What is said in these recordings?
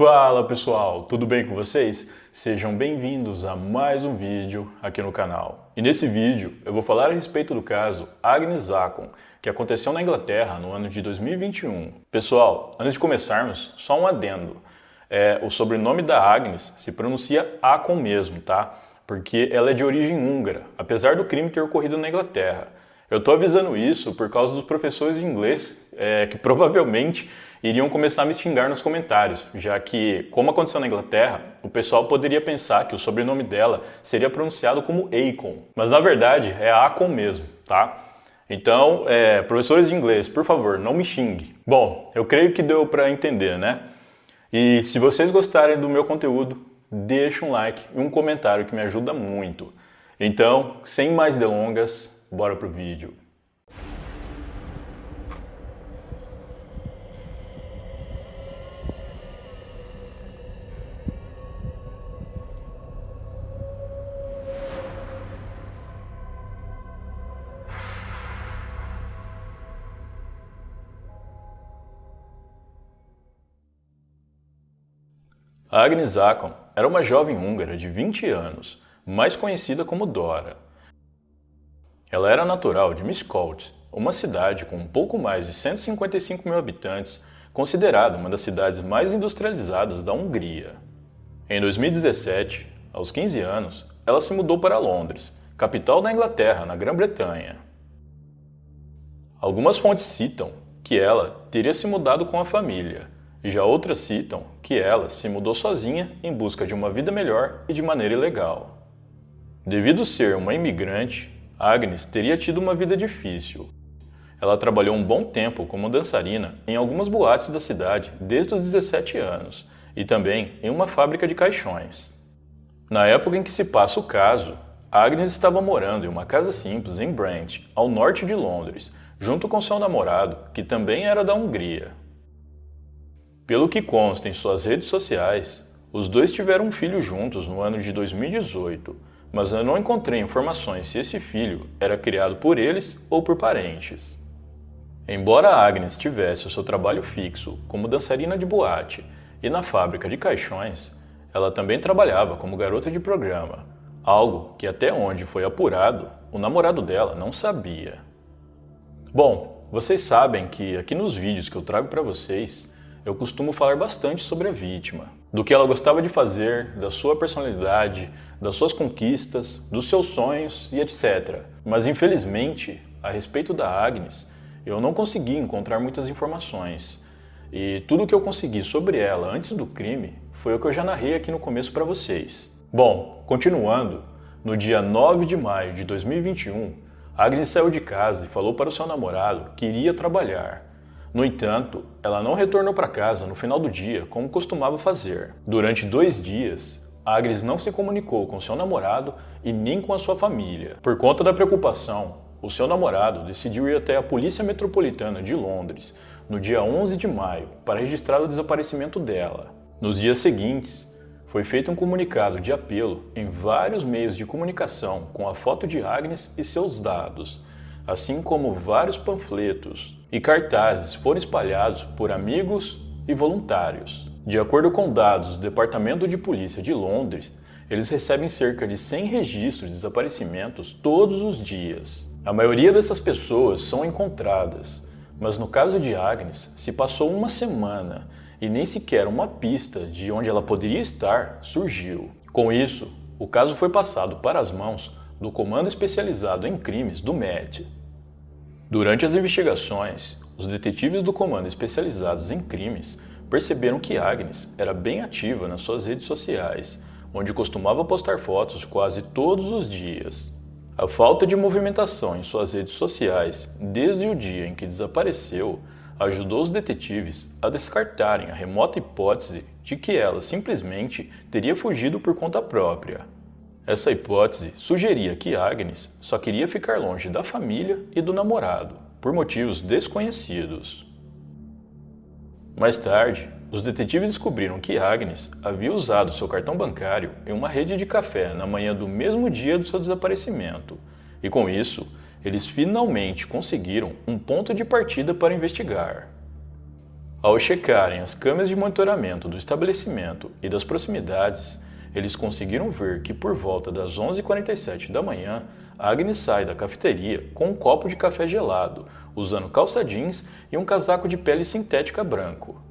Fala pessoal, tudo bem com vocês? Sejam bem-vindos a mais um vídeo aqui no canal. E nesse vídeo eu vou falar a respeito do caso Agnes Acon, que aconteceu na Inglaterra no ano de 2021. Pessoal, antes de começarmos, só um adendo. O sobrenome da Agnes se pronuncia Acon mesmo, tá? Porque ela é de origem húngara, apesar do crime ter ocorrido na Inglaterra. Eu tô avisando isso por causa dos professores de inglês que provavelmente iriam começar a me xingar nos comentários, já que, como aconteceu na Inglaterra, o pessoal poderia pensar que o sobrenome dela seria pronunciado como Acon, mas na verdade é Acon mesmo, tá? Então, professores de inglês, por favor, não me xingue. Bom, eu creio que deu para entender, né? E se vocês gostarem do meu conteúdo, deixa um like e um comentário que me ajuda muito. Então, sem mais delongas, bora pro vídeo. Agnes Acon era uma jovem húngara de 20 anos, mais conhecida como Dora. Ela era natural de Miskolc, uma cidade com um pouco mais de 155 mil habitantes, considerada uma das cidades mais industrializadas da Hungria. Em 2017, aos 15 anos, ela se mudou para Londres, capital da Inglaterra, na Grã-Bretanha. Algumas fontes citam que ela teria se mudado com a família, já outras citam que ela se mudou sozinha em busca de uma vida melhor e de maneira ilegal. Devido ser uma imigrante, Agnes teria tido uma vida difícil. Ela trabalhou um bom tempo como dançarina em algumas boates da cidade desde os 17 anos e também em uma fábrica de caixões. Na época em que se passa o caso, Agnes estava morando em uma casa simples em Brent, ao norte de Londres, junto com seu namorado, que também era da Hungria. Pelo que consta em suas redes sociais, os dois tiveram um filho juntos no ano de 2018, mas eu não encontrei informações se esse filho era criado por eles ou por parentes. Embora Agnes tivesse o seu trabalho fixo como dançarina de boate e na fábrica de caixões, ela também trabalhava como garota de programa, algo que até onde foi apurado, o namorado dela não sabia. Bom, vocês sabem que aqui nos vídeos que eu trago para vocês, eu costumo falar bastante sobre a vítima, do que ela gostava de fazer, da sua personalidade, das suas conquistas, dos seus sonhos e etc. Mas infelizmente, a respeito da Agnes, eu não consegui encontrar muitas informações. E tudo o que eu consegui sobre ela antes do crime foi o que eu já narrei aqui no começo para vocês. Bom, continuando, no dia 9 de maio de 2021, Agnes saiu de casa e falou para o seu namorado que iria trabalhar. No entanto, ela não retornou para casa no final do dia como costumava fazer. Durante 2 dias, Agnes não se comunicou com seu namorado e nem com a sua família. Por conta da preocupação, o seu namorado decidiu ir até a Polícia Metropolitana de Londres no dia 11 de maio para registrar o desaparecimento dela. Nos dias seguintes, foi feito um comunicado de apelo em vários meios de comunicação com a foto de Agnes e seus dados, assim como vários panfletos e cartazes foram espalhados por amigos e voluntários. De acordo com dados do Departamento de Polícia de Londres, eles recebem cerca de 100 registros de desaparecimentos todos os dias. A maioria dessas pessoas são encontradas, mas no caso de Agnes, se passou uma semana e nem sequer uma pista de onde ela poderia estar surgiu. Com isso, o caso foi passado para as mãos do Comando Especializado em Crimes do Met. Durante as investigações, os detetives do Comando Especializados em Crimes perceberam que Agnes era bem ativa nas suas redes sociais, onde costumava postar fotos quase todos os dias. A falta de movimentação em suas redes sociais desde o dia em que desapareceu ajudou os detetives a descartarem a remota hipótese de que ela simplesmente teria fugido por conta própria. Essa hipótese sugeria que Agnes só queria ficar longe da família e do namorado, por motivos desconhecidos. Mais tarde, os detetives descobriram que Agnes havia usado seu cartão bancário em uma rede de café na manhã do mesmo dia do seu desaparecimento, e com isso, eles finalmente conseguiram um ponto de partida para investigar. Ao checarem as câmeras de monitoramento do estabelecimento e das proximidades, eles conseguiram ver que por volta das 11h47 da manhã, Agnes sai da cafeteria com um copo de café gelado, usando calça jeans e um casaco de pele sintética branco.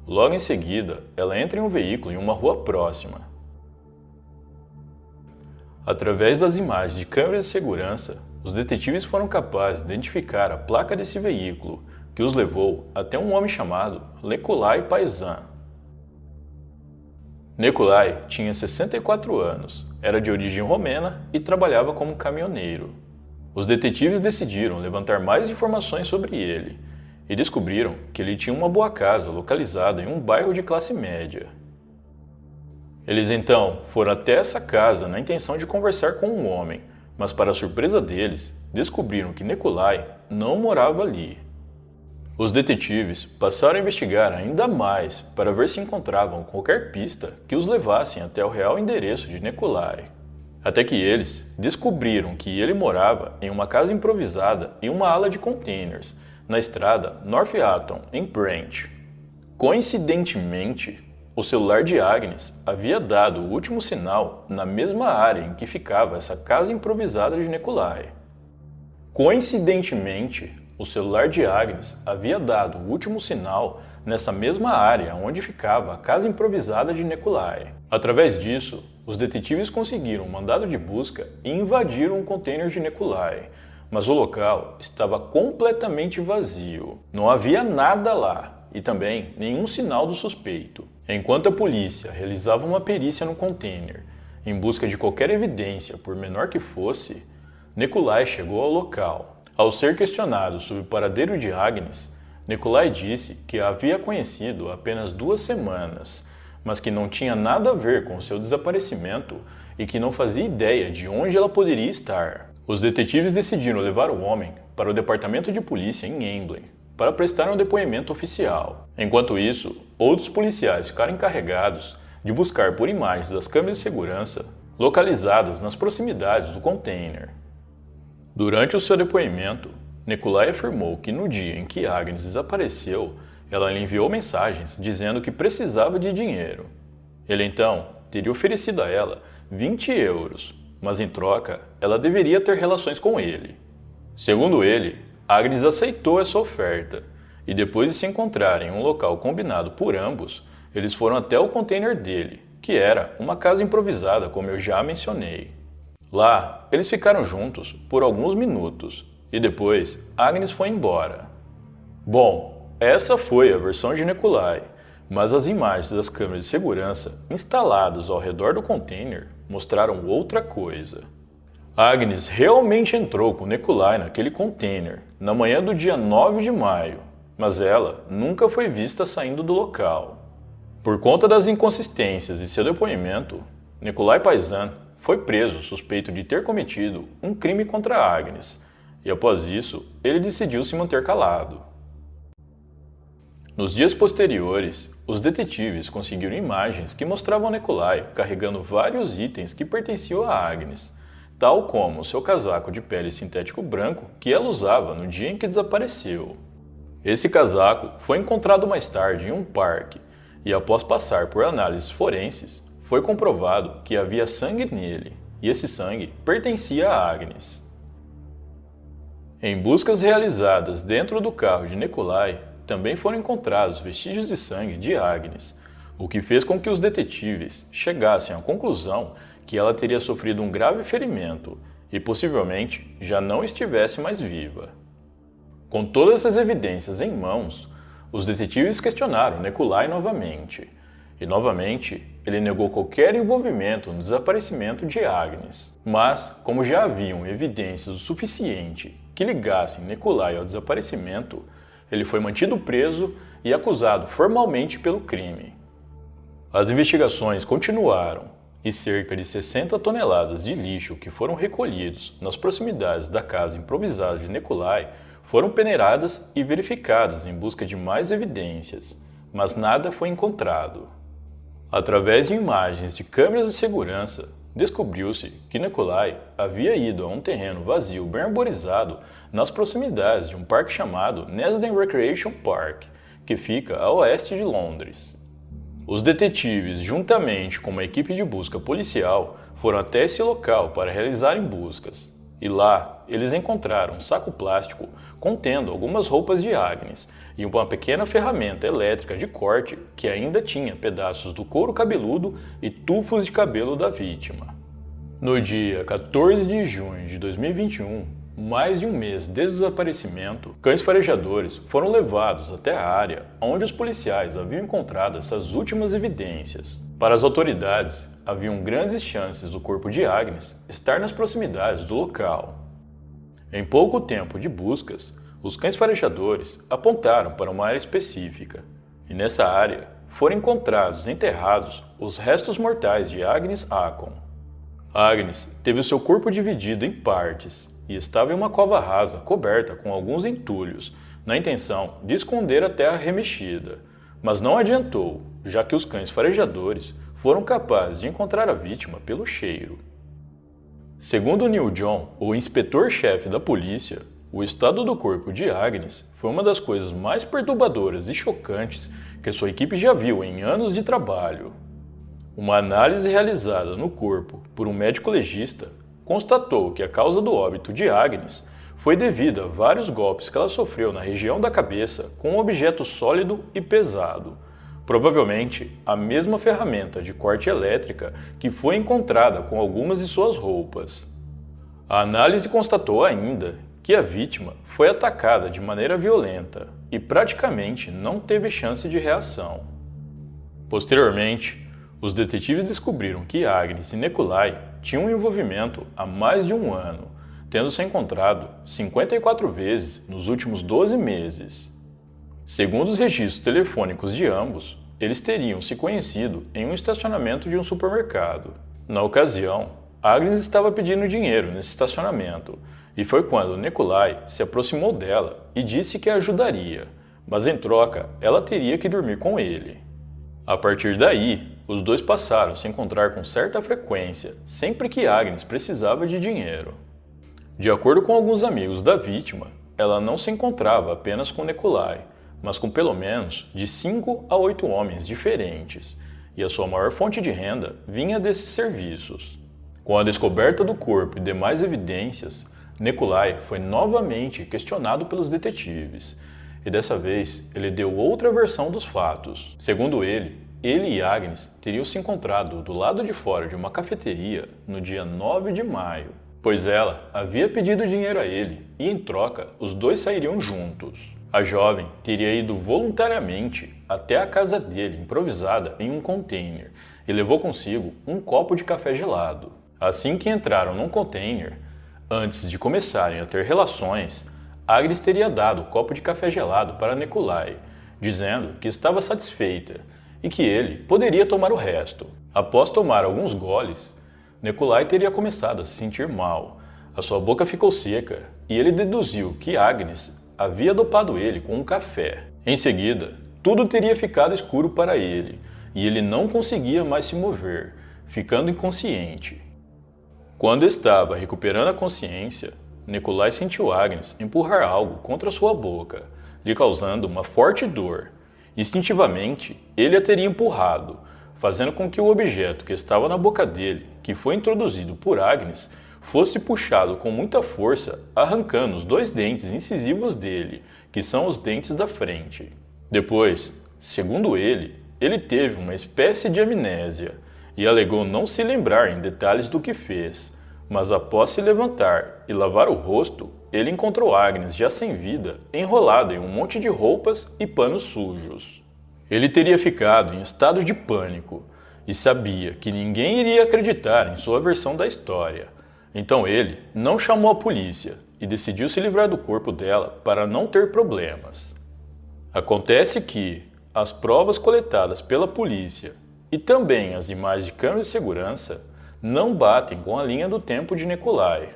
Logo em seguida, ela entra em um veículo em uma rua próxima. Através das imagens de câmeras de segurança, os detetives foram capazes de identificar a placa desse veículo, que os levou até um homem chamado Nikolai Paisan. Nikolai tinha 64 anos, era de origem romena e trabalhava como caminhoneiro. Os detetives decidiram levantar mais informações sobre ele e descobriram que ele tinha uma boa casa localizada em um bairro de classe média. Eles então foram até essa casa na intenção de conversar com um homem, mas para surpresa deles, descobriram que Nikolai não morava ali. Os detetives passaram a investigar ainda mais para ver se encontravam qualquer pista que os levassem até o real endereço de Nikolai. Até que eles descobriram que ele morava em uma casa improvisada em uma ala de containers, na estrada North Atton, em Brent. Coincidentemente, o celular de Agnes havia dado o último sinal na mesma área em que ficava essa casa improvisada de Nikolai. Coincidentemente, o celular de Agnes havia dado o último sinal nessa mesma área onde ficava a casa improvisada de Nikolai. Através disso, os detetives conseguiram um mandado de busca e invadiram o container de Nikolai, mas o local estava completamente vazio. Não havia nada lá e também nenhum sinal do suspeito. Enquanto a polícia realizava uma perícia no container, em busca de qualquer evidência, por menor que fosse, Nikolai chegou ao local. Ao ser questionado sobre o paradeiro de Agnes, Nikolai disse que a havia conhecido há apenas 2 semanas, mas que não tinha nada a ver com o seu desaparecimento e que não fazia ideia de onde ela poderia estar. Os detetives decidiram levar o homem para o departamento de polícia em Emblem para prestar um depoimento oficial. Enquanto isso, outros policiais ficaram encarregados de buscar por imagens das câmeras de segurança localizadas nas proximidades do container. Durante o seu depoimento, Nikolai afirmou que no dia em que Agnes desapareceu, ela lhe enviou mensagens dizendo que precisava de dinheiro. Ele então teria oferecido a ela 20 euros, mas em troca ela deveria ter relações com ele. Segundo ele, Agnes aceitou essa oferta e depois de se encontrarem em um local combinado por ambos, eles foram até o container dele, que era uma casa improvisada como eu já mencionei. Lá, eles ficaram juntos por alguns minutos e depois Agnes foi embora. Bom, essa foi a versão de Nikolai, mas as imagens das câmeras de segurança instaladas ao redor do container mostraram outra coisa. Agnes realmente entrou com Nikolai naquele container na manhã do dia 9 de maio, mas ela nunca foi vista saindo do local. Por conta das inconsistências de seu depoimento, Nikolai Paisan foi preso suspeito de ter cometido um crime contra Agnes, e após isso, ele decidiu se manter calado. Nos dias posteriores, os detetives conseguiram imagens que mostravam Nikolai carregando vários itens que pertenciam a Agnes, tal como o seu casaco de pele sintético branco que ela usava no dia em que desapareceu. Esse casaco foi encontrado mais tarde em um parque, e após passar por análises forenses, foi comprovado que havia sangue nele, e esse sangue pertencia a Agnes. Em buscas realizadas dentro do carro de Nikolai, também foram encontrados vestígios de sangue de Agnes, o que fez com que os detetives chegassem à conclusão que ela teria sofrido um grave ferimento e possivelmente já não estivesse mais viva. Com todas essas evidências em mãos, os detetives questionaram Nikolai novamente, e novamente ele negou qualquer envolvimento no desaparecimento de Agnes. Mas, como já haviam evidências o suficiente que ligassem Nikolai ao desaparecimento, ele foi mantido preso e acusado formalmente pelo crime. As investigações continuaram e cerca de 60 toneladas de lixo que foram recolhidos nas proximidades da casa improvisada de Nikolai foram peneiradas e verificadas em busca de mais evidências, mas nada foi encontrado. Através de imagens de câmeras de segurança, descobriu-se que Nikolai havia ido a um terreno vazio bem arborizado nas proximidades de um parque chamado Nesden Recreation Park, que fica a oeste de Londres. Os detetives, juntamente com uma equipe de busca policial, foram até esse local para realizarem buscas. E lá, eles encontraram um saco plástico contendo algumas roupas de Agnes e uma pequena ferramenta elétrica de corte que ainda tinha pedaços do couro cabeludo e tufos de cabelo da vítima. No dia 14 de junho de 2021, mais de um mês desde o desaparecimento, cães farejadores foram levados até a área onde os policiais haviam encontrado essas últimas evidências. Para as autoridades, haviam grandes chances do corpo de Agnes estar nas proximidades do local. Em pouco tempo de buscas, os cães farejadores apontaram para uma área específica, e nessa área foram encontrados enterrados os restos mortais de Agnes Acon. Agnes teve o seu corpo dividido em partes e estava em uma cova rasa coberta com alguns entulhos, na intenção de esconder a terra remexida, mas não adiantou, já que os cães farejadores foram capazes de encontrar a vítima pelo cheiro. Segundo Neil John, o inspetor-chefe da polícia, o estado do corpo de Agnes foi uma das coisas mais perturbadoras e chocantes que sua equipe já viu em anos de trabalho. Uma análise realizada no corpo por um médico legista constatou que a causa do óbito de Agnes foi devida a vários golpes que ela sofreu na região da cabeça com um objeto sólido e pesado, provavelmente a mesma ferramenta de corte elétrica que foi encontrada com algumas de suas roupas. A análise constatou ainda que a vítima foi atacada de maneira violenta e praticamente não teve chance de reação. Posteriormente, os detetives descobriram que Agnes e Nikolai tinham um envolvimento há mais de um ano, tendo se encontrado 54 vezes nos últimos 12 meses. Segundo os registros telefônicos de ambos, eles teriam se conhecido em um estacionamento de um supermercado. Na ocasião, Agnes estava pedindo dinheiro nesse estacionamento, e foi quando Nikolai se aproximou dela e disse que a ajudaria, mas em troca ela teria que dormir com ele. A partir daí, os dois passaram a se encontrar com certa frequência, sempre que Agnes precisava de dinheiro. De acordo com alguns amigos da vítima, ela não se encontrava apenas com Nikolai, mas com pelo menos de 5 a 8 homens diferentes, e a sua maior fonte de renda vinha desses serviços. Com a descoberta do corpo e demais evidências, Nikolai foi novamente questionado pelos detetives, e dessa vez ele deu outra versão dos fatos. Segundo ele e Agnes teriam se encontrado do lado de fora de uma cafeteria no dia 9 de maio, pois ela havia pedido dinheiro a ele e, em troca, os dois sairiam juntos. A jovem teria ido voluntariamente até a casa dele, improvisada em um container, e levou consigo um copo de café gelado. Assim que entraram num container, antes de começarem a ter relações, Agnes teria dado o copo de café gelado para Nikolai, dizendo que estava satisfeita e que ele poderia tomar o resto. Após tomar alguns goles, Nikolai teria começado a se sentir mal. A sua boca ficou seca e ele deduziu que Agnes havia dopado ele com um café. Em seguida, tudo teria ficado escuro para ele e ele não conseguia mais se mover, ficando inconsciente. Quando estava recuperando a consciência, Nikolai sentiu Agnes empurrar algo contra sua boca, lhe causando uma forte dor. Instintivamente, ele a teria empurrado, fazendo com que o objeto que estava na boca dele, que foi introduzido por Agnes, fosse puxado com muita força, arrancando os 2 dentes incisivos dele, que são os dentes da frente. Depois, segundo ele teve uma espécie de amnésia e alegou não se lembrar em detalhes do que fez, mas após se levantar e lavar o rosto, ele encontrou Agnes já sem vida, enrolada em um monte de roupas e panos sujos. Ele teria ficado em estado de pânico e sabia que ninguém iria acreditar em sua versão da história. Então ele não chamou a polícia e decidiu se livrar do corpo dela para não ter problemas. Acontece que as provas coletadas pela polícia e também as imagens de câmeras de segurança não batem com a linha do tempo de Nikolai.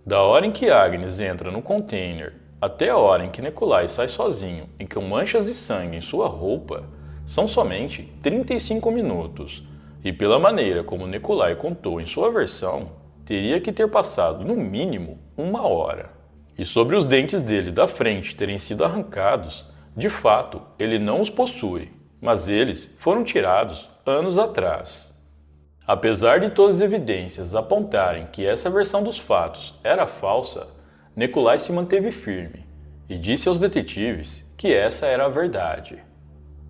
Da hora em que Agnes entra no container até a hora em que Nikolai sai sozinho e com manchas de sangue em sua roupa, são somente 35 minutos, e pela maneira como Nikolai contou em sua versão, teria que ter passado no mínimo 1 hora. E sobre os dentes dele da frente terem sido arrancados, De fato, ele não os possui, mas eles foram tirados anos atrás. Apesar de todas as evidências apontarem que essa versão dos fatos era falsa, Nikolai se manteve firme e disse aos detetives que essa era a verdade.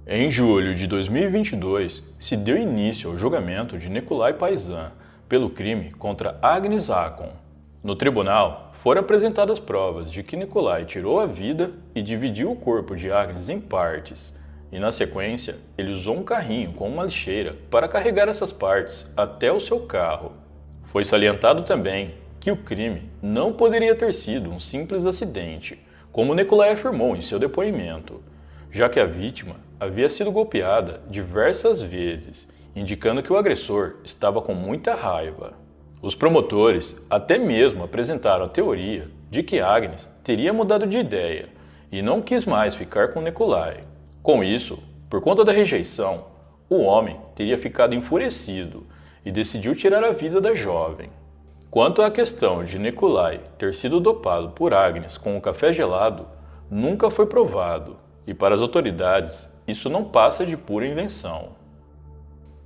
Em julho de 2022, se deu início ao julgamento de Nikolai Paisan pelo crime contra Agnes Akon. No tribunal, foram apresentadas provas de que Nikolai tirou a vida e dividiu o corpo de Agnes em partes, e na sequência, ele usou um carrinho com uma lixeira para carregar essas partes até o seu carro. Foi salientado também que o crime não poderia ter sido um simples acidente, como Nikolai afirmou em seu depoimento, já que a vítima havia sido golpeada diversas vezes, indicando que o agressor estava com muita raiva. Os promotores até mesmo apresentaram a teoria de que Agnes teria mudado de ideia e não quis mais ficar com Nikolai. Com isso, por conta da rejeição, o homem teria ficado enfurecido e decidiu tirar a vida da jovem. Quanto à questão de Nikolai ter sido dopado por Agnes com o café gelado, nunca foi provado, e para as autoridades isso não passa de pura invenção.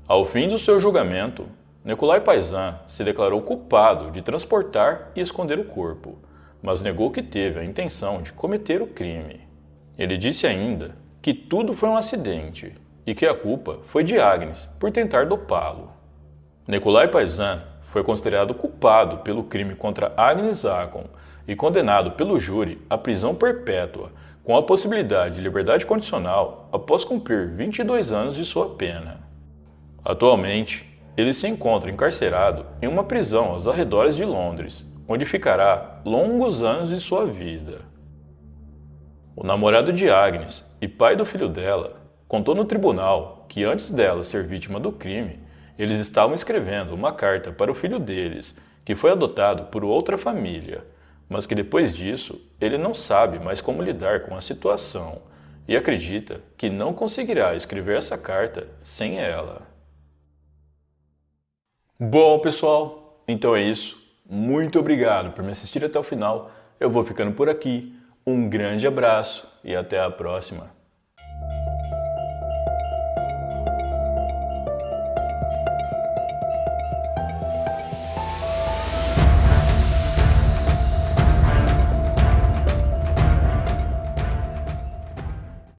Ao fim do seu julgamento, Nikolai Paisan se declarou culpado de transportar e esconder o corpo, mas negou que teve a intenção de cometer o crime. Ele disse ainda que tudo foi um acidente e que a culpa foi de Agnes por tentar dopá-lo. Nikolai Paisan foi considerado culpado pelo crime contra Agnes Akon e condenado pelo júri à prisão perpétua, com a possibilidade de liberdade condicional após cumprir 22 anos de sua pena. Atualmente, ele se encontra encarcerado em uma prisão aos arredores de Londres, onde ficará longos anos de sua vida. O namorado de Agnes e pai do filho dela contou no tribunal que antes dela ser vítima do crime, eles estavam escrevendo uma carta para o filho deles, que foi adotado por outra família, mas que depois disso ele não sabe mais como lidar com a situação e acredita que não conseguirá escrever essa carta sem ela. Bom, pessoal, então é isso. Muito obrigado por me assistir até o final. Eu vou ficando por aqui. Um grande abraço e até a próxima.